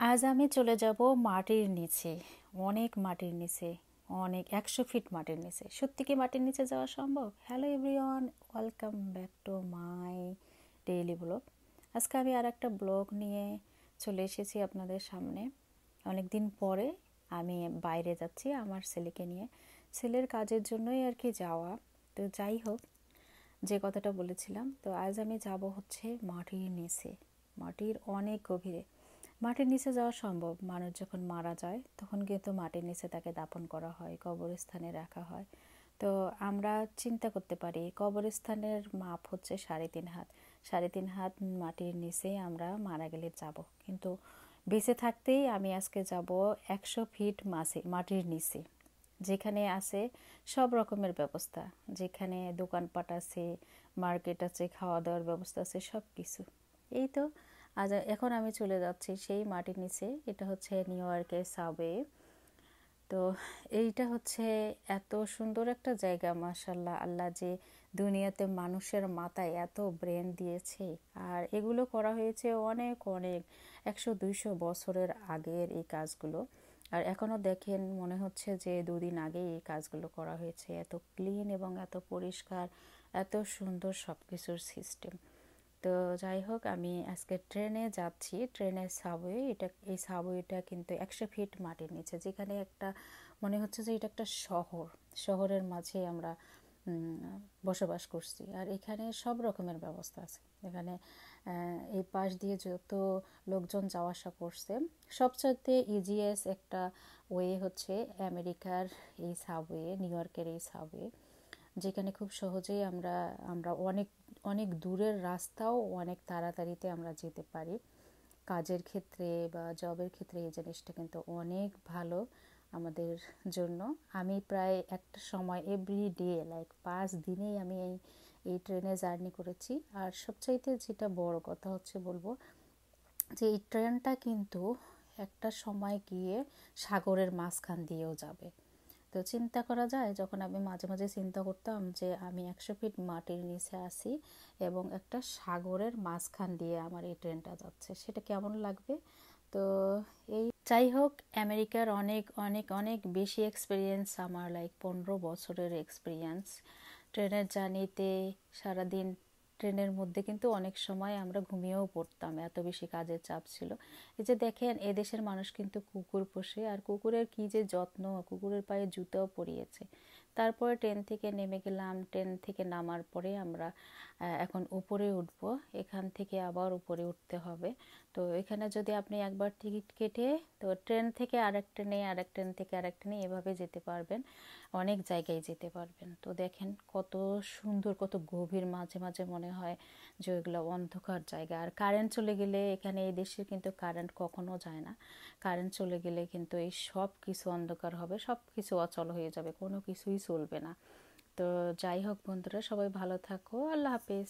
আজ আমি চলে যাব মাটির নিচে। অনেক মাটির নিচে, অনেক 100 ফিট মাটির নিচে। সত্যি কি মাটির নিচে যাওয়া সম্ভব? Hello everyone, welcome back to my daily blog. আজকে আমি আর একটা ব্লগ নিয়ে চলে এসেছি আপনাদের সামনে। অনেক দিন পরে আমি বাইরে যাচ্ছি আমার ছেলেকে নিয়ে। ছেলের কাজের জন্যই আর কি যাওয়া। তো যাই হোক, যে কথাটা বলেছিলাম, তো আজ আমি যাব হচ্ছে মাটির নিচে, মাটির অনেক গভীরে। মাটির নিচে যাওয়া সম্ভব। মানুষ যখন মারা যায় তখন কিন্তু মাটির নিচে তাকে দাফন করা হয়, কবরস্থানে রাখা হয়। তো আমরা চিন্তা করতে পারি কবরস্থানের মাপ হচ্ছে 3.5 হাত। 3.5 হাত মাটির নিচে আমরা মারা গেলে যাব, কিন্তু বেঁচে থাকতেই আমি আজকে যাব 100 ফিট মাটির নিচে, যেখানে আছে সব রকমের ব্যবস্থা, যেখানে দোকানপাট আছে, মার্কেট আছে, খাওয়া দাওয়ার ব্যবস্থা আছে, সব কিছু। এই তো আজ এখন আমি চলে যাচ্ছি সেই মাটির নিচে। এটা হচ্ছে নিউ ইয়র্কের সাবওয়ে। তো এইটা হচ্ছে এত সুন্দর একটা জায়গা, মাশাল্লাহ। আল্লাহ যে দুনিয়াতে মানুষের মাথায় এত ব্রেন দিয়েছে, আর এগুলো করা হয়েছে অনেক অনেক 100-200 বছরের আগের এই কাজগুলো। আর এখনও দেখেন মনে হচ্ছে যে 2 দিন আগে এই কাজগুলো করা হয়েছে। এত ক্লিন এবং এত পরিষ্কার, এত সুন্দর সব কিছুর সিস্টেম। তো যাই হোক, আমি আজকে ট্রেনে যাচ্ছি, ট্রেনের সাবওয়ে। এই সাবওয়েটা কিন্তু 100 ফিট মাটির নিচে, যেখানে একটা মনে হচ্ছে যে এটা একটা শহরের মাঝে আমরা বসবাস করছি। আর এখানে সব রকমের ব্যবস্থা আছে। এখানে এই পাশ দিয়ে যত লোকজন যাওয়া আসা করছে, সবচাইতে ইজিয়েস্ট একটা ওয়ে হচ্ছে আমেরিকার এই সাবওয়ে, নিউ ইয়র্কের এই সাবওয়ে, যেখানে খুব সহজেই আমরা আমরা অনেক অনেক দূরের রাস্তাও অনেক তাড়াতাড়িতে আমরা যেতে পারি। কাজের ক্ষেত্রে বা জবের ক্ষেত্রে এই জিনিসটা কিন্তু অনেক ভালো আমাদের জন্য। আমি প্রায় একটা সময় এভরিডে, লাইক 5 দিনেই আমি এই ট্রেনে জার্নি করেছি। আর সবচাইতে যেটা বড় কথা হচ্ছে বলবো, যে এই ট্রেনটা কিন্তু একটা সময় গিয়ে সাগরের মাঝখান দিয়েও যাবে। তো চিন্তা করা যায়, যখন আমি মাঝে মাঝে চিন্তা করতাম যে আমি 100 ফিট মাটির নিচে আছি এবং একটা সাগরের মাঝখান দিয়ে আমার এই ট্রেনটা যাচ্ছে, সেটা কেমন লাগবে। তো এই যাই হোক, আমেরিকার অনেক অনেক অনেক বেশি এক্সপিরিয়েন্স আমার, লাইক 15 বছরের এক্সপিরিয়েন্স ট্রেনের জার্নিতে। সারাদিন ট্রেনের মধ্যে কিন্তু অনেক সময় আমরা ঘুমিয়েও পড়তাম, এত বেশি কাজের চাপ ছিল। এই যে দেখেন, এদেশের মানুষ কিন্তু কুকুর পোষে, আর কুকুরের কি যে যত্ন, কুকুরের পায়ে জুতাও পরিয়েছে। তারপরে ট্রেন থেকে নেমে গেলাম। ট্রেন থেকে নামার পরে আমরা এখন উপরে উঠব। এখান থেকে আবার উপরে উঠতে হবে। তো এখানে যদি আপনি একবার টিকিট কেটে, তো ট্রেন থেকে আরেক ট্রেনে, আরেক ট্রেন থেকে আরেক ট্রেনে, এভাবে যেতে পারবেন, অনেক জায়গায় যেতে পারবেন। তো দেখেন কত সুন্দর, কত গভীর, মাঝে মাঝে মনে হয় যে ওইগুলো অন্ধকার জায়গা। আর কারেন্ট চলে গেলে, এখানে এই দেশে কিন্তু কারেন্ট কখনো যায় না। কারেন্ট চলে গেলে কিন্তু এই সব কিছু অন্ধকার হবে, সব কিছু অচল হয়ে যাবে, কোনো কিছুই চলবে না। তো যাই হোক বন্ধুরা, সবাই ভালো থাকো। আল্লাহ হাফেজ।